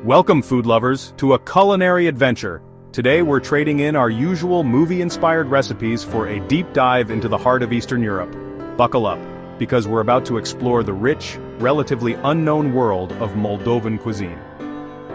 Welcome, food lovers, to a culinary adventure. Today we're trading in our usual movie-inspired recipes for a deep dive into the heart of Eastern Europe. Buckle up, because we're about to explore the rich, relatively unknown world of Moldovan cuisine.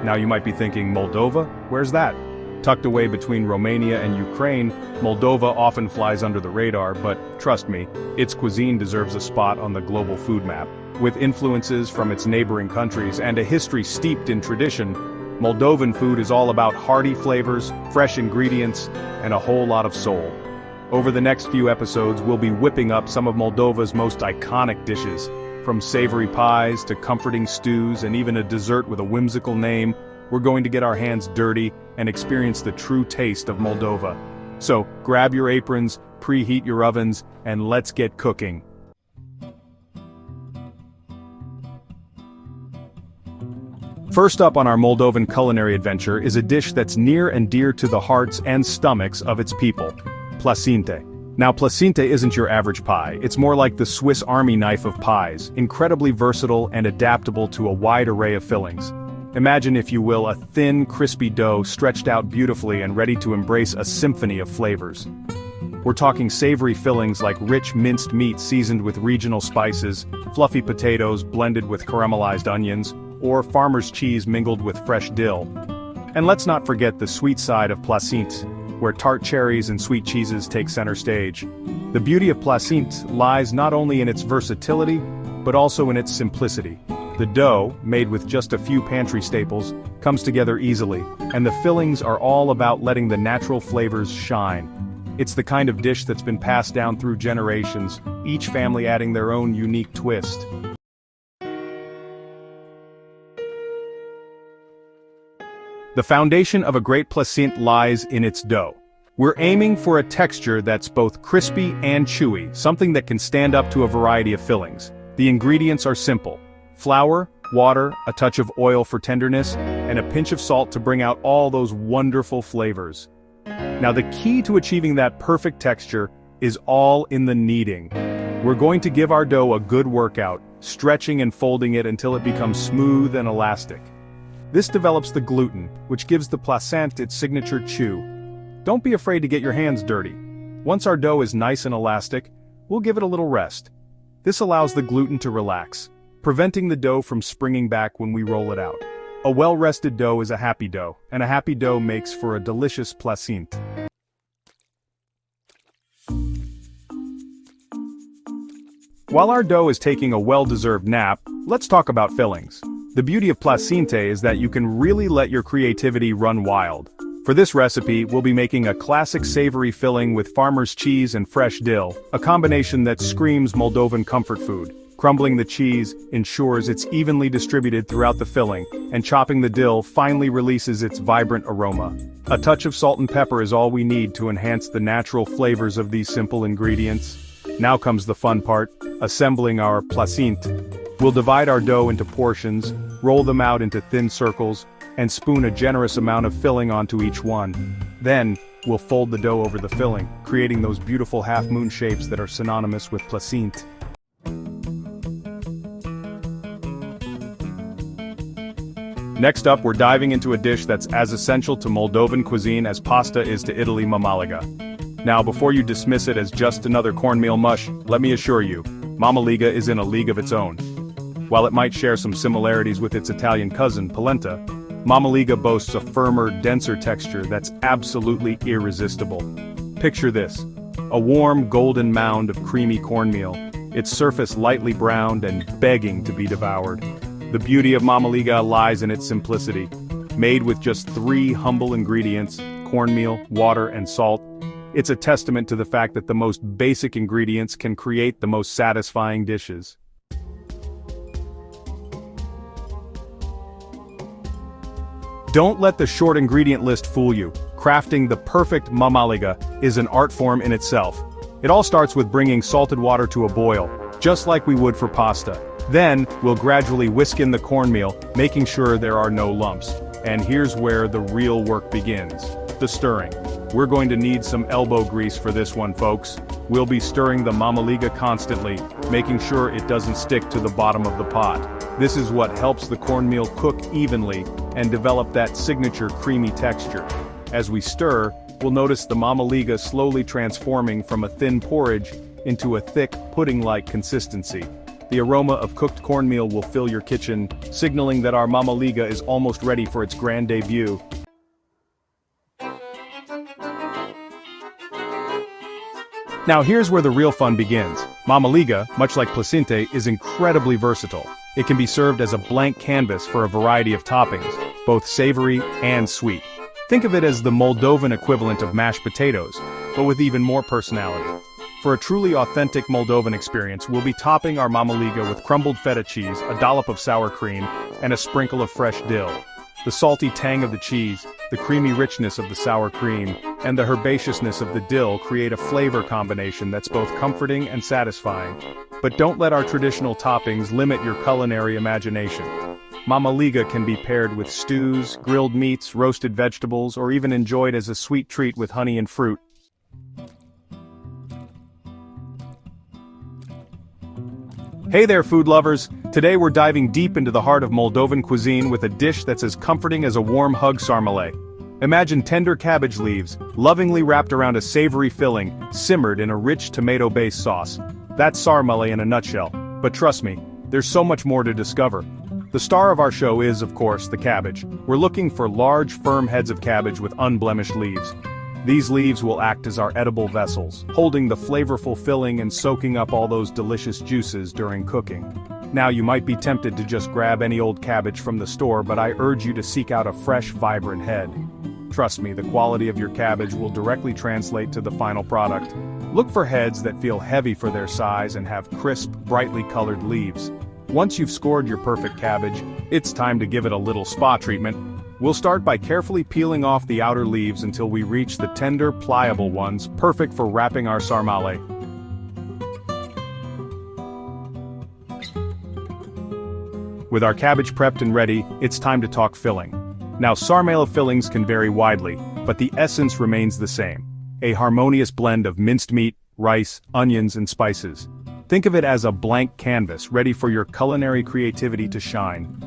Now you might be thinking, Moldova? Where's that? Tucked away between Romania and Ukraine, Moldova often flies under the radar, but trust me, its cuisine deserves a spot on the global food map. With influences from its neighboring countries and a history steeped in tradition, Moldovan food is all about hearty flavors, fresh ingredients, and a whole lot of soul. Over the next few episodes, we'll be whipping up some of Moldova's most iconic dishes. From savory pies to comforting stews and even a dessert with a whimsical name, we're going to get our hands dirty and experience the true taste of Moldova. So, grab your aprons, preheat your ovens, and let's get cooking. First up on our Moldovan culinary adventure is a dish that's near and dear to the hearts and stomachs of its people: plăcinte. Now, plăcinte isn't your average pie, it's more like the Swiss Army knife of pies, incredibly versatile and adaptable to a wide array of fillings. Imagine, if you will, a thin, crispy dough stretched out beautifully and ready to embrace a symphony of flavors. We're talking savory fillings like rich minced meat seasoned with regional spices, fluffy potatoes blended with caramelized onions, or farmer's cheese mingled with fresh dill. And let's not forget the sweet side of plăcinte, where tart cherries and sweet cheeses take center stage. The beauty of plăcinte lies not only in its versatility, but also in its simplicity. The dough, made with just a few pantry staples, comes together easily, and the fillings are all about letting the natural flavors shine. It's the kind of dish that's been passed down through generations, each family adding their own unique twist. The foundation of a great plăcinte lies in its dough. We're aiming for a texture that's both crispy and chewy, something that can stand up to a variety of fillings. The ingredients are simple: flour, water, a touch of oil for tenderness, and a pinch of salt to bring out all those wonderful flavors. Now, the key to achieving that perfect texture is all in the kneading. We're going to give our dough a good workout, stretching and folding it until it becomes smooth and elastic. This develops the gluten, which gives the plăcinte its signature chew. Don't be afraid to get your hands dirty. Once our dough is nice and elastic, we'll give it a little rest. This allows the gluten to relax, preventing the dough from springing back when we roll it out. A well-rested dough is a happy dough, and a happy dough makes for a delicious plăcinte. While our dough is taking a well-deserved nap, let's talk about fillings. The beauty of plăcinte is that you can really let your creativity run wild. For this recipe, we'll be making a classic savory filling with farmer's cheese and fresh dill, a combination that screams Moldovan comfort food. Crumbling the cheese ensures it's evenly distributed throughout the filling, and chopping the dill finally releases its vibrant aroma. A touch of salt and pepper is all we need to enhance the natural flavors of these simple ingredients. Now comes the fun part: assembling our plăcinte. We'll divide our dough into portions, roll them out into thin circles, and spoon a generous amount of filling onto each one. Then, we'll fold the dough over the filling, creating those beautiful half-moon shapes that are synonymous with plăcinte. Next up, we're diving into a dish that's as essential to Moldovan cuisine as pasta is to Italy: mamaliga. Now, before you dismiss it as just another cornmeal mush, let me assure you, mamaliga is in a league of its own. While it might share some similarities with its Italian cousin, polenta, mamaliga boasts a firmer, denser texture that's absolutely irresistible. Picture this: a warm, golden mound of creamy cornmeal, its surface lightly browned and begging to be devoured. The beauty of mamaliga lies in its simplicity. Made with just 3 humble ingredients: cornmeal, water, and salt, it's a testament to the fact that the most basic ingredients can create the most satisfying dishes. Don't let the short ingredient list fool you. Crafting the perfect mamaliga is an art form in itself. It all starts with bringing salted water to a boil, just like we would for pasta. Then, we'll gradually whisk in the cornmeal, making sure there are no lumps. And here's where the real work begins: the stirring. We're going to need some elbow grease for this one, folks. We'll be stirring the mamaliga constantly, making sure it doesn't stick to the bottom of the pot. This is what helps the cornmeal cook evenly, and develop that signature creamy texture. As we stir, we'll notice the mama liga slowly transforming from a thin porridge into a thick, pudding-like consistency. The aroma of cooked cornmeal will fill your kitchen, signaling that our mama liga is almost ready for its grand debut. Now here's where the real fun begins. Mama liga, much like placinte, is incredibly versatile. It can be served as a blank canvas for a variety of toppings, both savory and sweet. Think of it as the Moldovan equivalent of mashed potatoes, but with even more personality. For a truly authentic Moldovan experience, we'll be topping our mama liga with crumbled feta cheese, a dollop of sour cream, and a sprinkle of fresh dill. The salty tang of the cheese, the creamy richness of the sour cream, and the herbaceousness of the dill create a flavor combination that's both comforting and satisfying. But don't let our traditional toppings limit your culinary imagination. Mama liga can be paired with stews, grilled meats, roasted vegetables, or even enjoyed as a sweet treat with honey and fruit. Hey there, food lovers! Today we're diving deep into the heart of Moldovan cuisine with a dish that's as comforting as a warm hug. Sarmale. Imagine tender cabbage leaves, lovingly wrapped around a savory filling, simmered in a rich tomato-based sauce. That's sarmale in a nutshell. But trust me, there's so much more to discover. The star of our show is, of course, the cabbage. We're looking for large, firm heads of cabbage with unblemished leaves. These leaves will act as our edible vessels, holding the flavorful filling and soaking up all those delicious juices during cooking. Now you might be tempted to just grab any old cabbage from the store, but I urge you to seek out a fresh, vibrant head. Trust me, the quality of your cabbage will directly translate to the final product. Look for heads that feel heavy for their size and have crisp, brightly colored leaves. Once you've scored your perfect cabbage, it's time to give it a little spa treatment. We'll start by carefully peeling off the outer leaves until we reach the tender, pliable ones, perfect for wrapping our sarmale. With our cabbage prepped and ready, it's time to talk filling. Now sarmale fillings can vary widely, but the essence remains the same. A harmonious blend of minced meat, rice, onions, and spices. Think of it as a blank canvas ready for your culinary creativity to shine.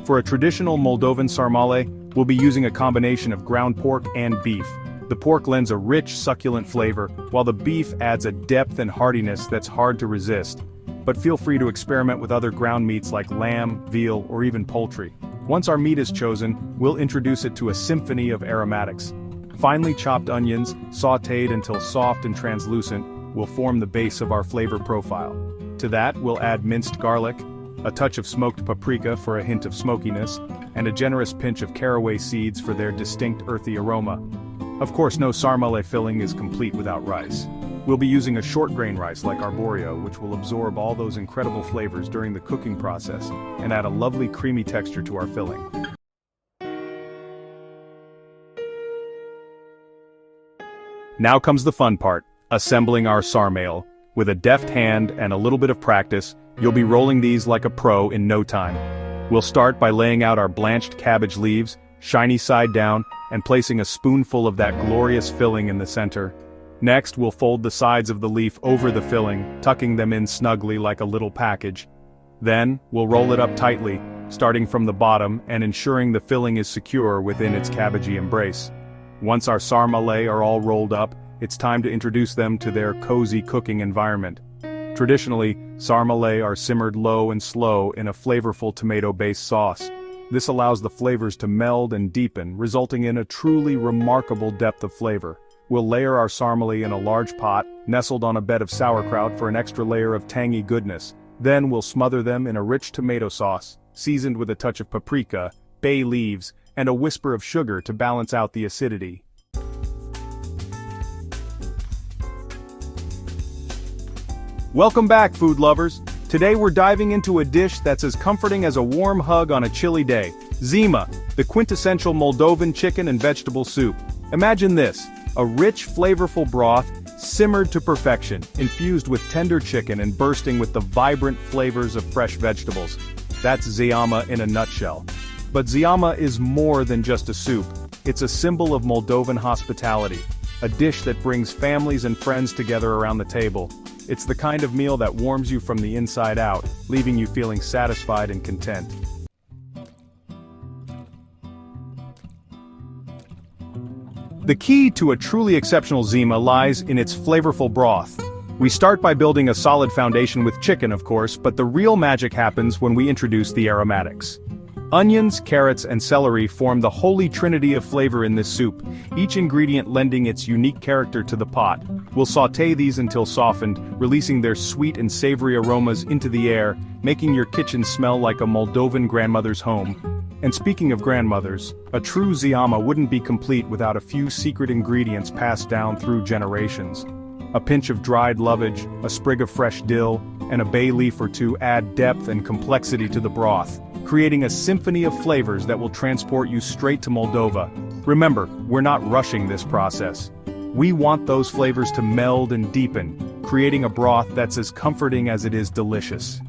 For a traditional Moldovan sarmale, we'll be using a combination of ground pork and beef. The pork lends a rich, succulent flavor, while the beef adds a depth and heartiness that's hard to resist. But feel free to experiment with other ground meats like lamb, veal, or even poultry. Once our meat is chosen, we'll introduce it to a symphony of aromatics. Finely chopped onions, sautéed until soft and translucent, will form the base of our flavor profile. To that, we'll add minced garlic, a touch of smoked paprika for a hint of smokiness, and a generous pinch of caraway seeds for their distinct earthy aroma. Of course, no sarmale filling is complete without rice. We'll be using a short grain rice like arborio, which will absorb all those incredible flavors during the cooking process and add a lovely creamy texture to our filling. Now comes the fun part, assembling our sarmale. With a deft hand and a little bit of practice, you'll be rolling these like a pro in no time. We'll start by laying out our blanched cabbage leaves, shiny side down, and placing a spoonful of that glorious filling in the center. Next, we'll fold the sides of the leaf over the filling, tucking them in snugly like a little package. Then, we'll roll it up tightly, starting from the bottom and ensuring the filling is secure within its cabbagey embrace. Once our sarmale are all rolled up, it's time to introduce them to their cozy cooking environment. Traditionally, sarmale are simmered low and slow in a flavorful tomato-based sauce. This allows the flavors to meld and deepen, resulting in a truly remarkable depth of flavor. We'll layer our sarmale in a large pot, nestled on a bed of sauerkraut for an extra layer of tangy goodness. Then we'll smother them in a rich tomato sauce, seasoned with a touch of paprika, bay leaves, and a whisper of sugar to balance out the acidity. Welcome back, food lovers. Today we're diving into a dish that's as comforting as a warm hug on a chilly day. Zeama, the quintessential Moldovan chicken and vegetable soup. Imagine this, a rich, flavorful broth, simmered to perfection, infused with tender chicken and bursting with the vibrant flavors of fresh vegetables. That's Zeama in a nutshell. But Zeama is more than just a soup. It's a symbol of Moldovan hospitality, a dish that brings families and friends together around the table. It's the kind of meal that warms you from the inside out, leaving you feeling satisfied and content. The key to a truly exceptional Zeama lies in its flavorful broth. We start by building a solid foundation with chicken, of course, but the real magic happens when we introduce the aromatics. Onions, carrots, and celery form the holy trinity of flavor in this soup, each ingredient lending its unique character to the pot. We'll sauté these until softened, releasing their sweet and savory aromas into the air, making your kitchen smell like a Moldovan grandmother's home. And speaking of grandmothers, a true Zeama wouldn't be complete without a few secret ingredients passed down through generations. A pinch of dried lovage, a sprig of fresh dill, and a bay leaf or two add depth and complexity to the broth, creating a symphony of flavors that will transport you straight to Moldova. Remember, we're not rushing this process. We want those flavors to meld and deepen, creating a broth that's as comforting as it is delicious.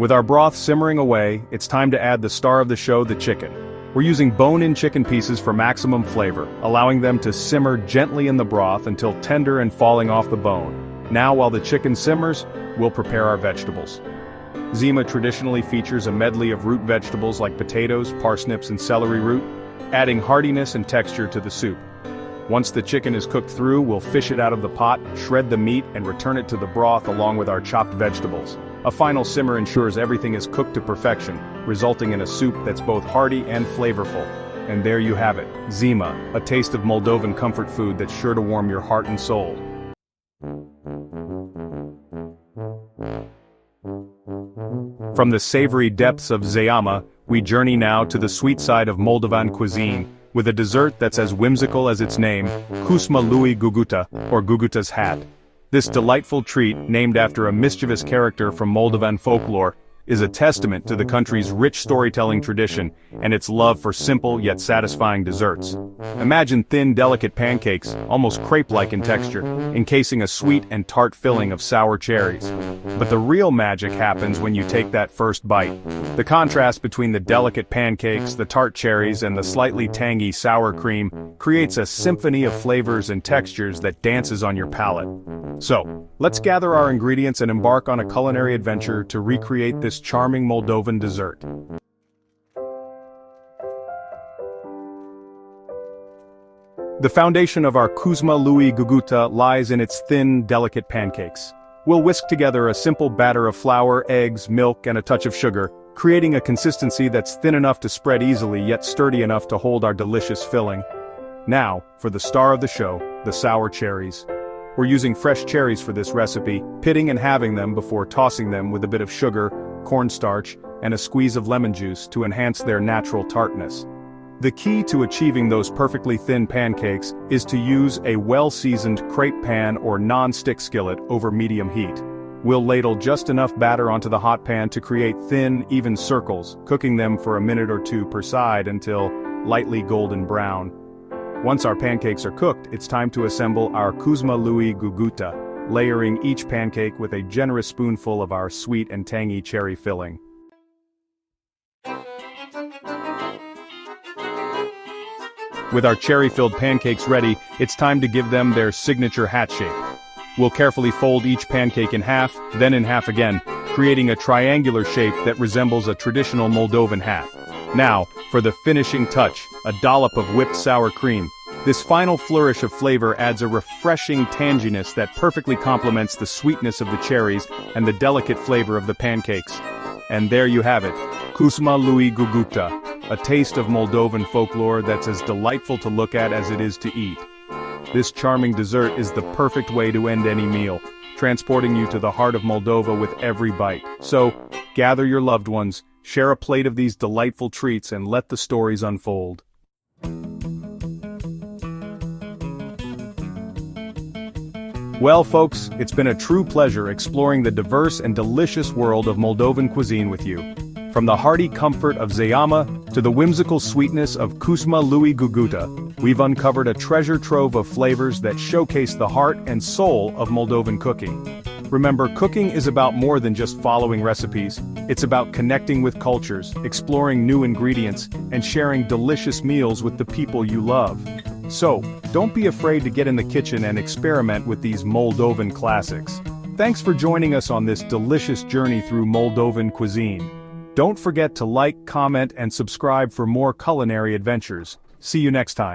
With our broth simmering away, it's time to add the star of the show, the chicken. We're using bone-in chicken pieces for maximum flavor, allowing them to simmer gently in the broth until tender and falling off the bone. Now, while the chicken simmers, we'll prepare our vegetables. Zeama traditionally features a medley of root vegetables like potatoes, parsnips, and celery root, adding hardiness and texture to the soup. Once the chicken is cooked through, we'll fish it out of the pot, shred the meat, and return it to the broth along with our chopped vegetables. A final simmer ensures everything is cooked to perfection, resulting in a soup that's both hearty and flavorful. And there you have it, Zeama, a taste of Moldovan comfort food that's sure to warm your heart and soul. From the savory depths of Zeama, we journey now to the sweet side of Moldovan cuisine, with a dessert that's as whimsical as its name, Cuşma lui Guguţă, or Guguţă's hat. This delightful treat, named after a mischievous character from Moldovan folklore, is a testament to the country's rich storytelling tradition and its love for simple yet satisfying desserts. Imagine thin, delicate pancakes, almost crepe-like in texture, encasing a sweet and tart filling of sour cherries. But the real magic happens when you take that first bite. The contrast between the delicate pancakes, the tart cherries, and the slightly tangy sour cream creates a symphony of flavors and textures that dances on your palate. So, let's gather our ingredients and embark on a culinary adventure to recreate this charming Moldovan dessert. The foundation of our Cuşma lui Guguţă lies in its thin, delicate pancakes. We'll whisk together a simple batter of flour, eggs, milk, and a touch of sugar, creating a consistency that's thin enough to spread easily yet sturdy enough to hold our delicious filling. Now, for the star of the show, the sour cherries. We're using fresh cherries for this recipe, pitting and halving them before tossing them with a bit of sugar, cornstarch, and a squeeze of lemon juice to enhance their natural tartness. The key to achieving those perfectly thin pancakes is to use a well-seasoned crepe pan or non-stick skillet over medium heat. We'll ladle just enough batter onto the hot pan to create thin, even circles, cooking them for a minute or two per side until lightly golden brown. Once our pancakes are cooked, it's time to assemble our Cuşma lui Guguţă, layering each pancake with a generous spoonful of our sweet and tangy cherry filling. With our cherry-filled pancakes ready, it's time to give them their signature hat shape. We'll carefully fold each pancake in half, then in half again, creating a triangular shape that resembles a traditional Moldovan hat. Now, for the finishing touch, a dollop of whipped sour cream. This final flourish of flavor adds a refreshing tanginess that perfectly complements the sweetness of the cherries and the delicate flavor of the pancakes. And there you have it, Cuşma lui Guguţă, a taste of Moldovan folklore that's as delightful to look at as it is to eat. This charming dessert is the perfect way to end any meal, transporting you to the heart of Moldova with every bite. So, gather your loved ones, share a plate of these delightful treats, and let the stories unfold. Well, folks, it's been a true pleasure exploring the diverse and delicious world of Moldovan cuisine with you. From the hearty comfort of Zeama to the whimsical sweetness of Cuşma lui Guguţă, we've uncovered a treasure trove of flavors that showcase the heart and soul of Moldovan cooking. Remember, cooking is about more than just following recipes. It's about connecting with cultures, exploring new ingredients, and sharing delicious meals with the people you love. So, don't be afraid to get in the kitchen and experiment with these Moldovan classics. Thanks for joining us on this delicious journey through Moldovan cuisine. Don't forget to like, comment, and subscribe for more culinary adventures. See you next time.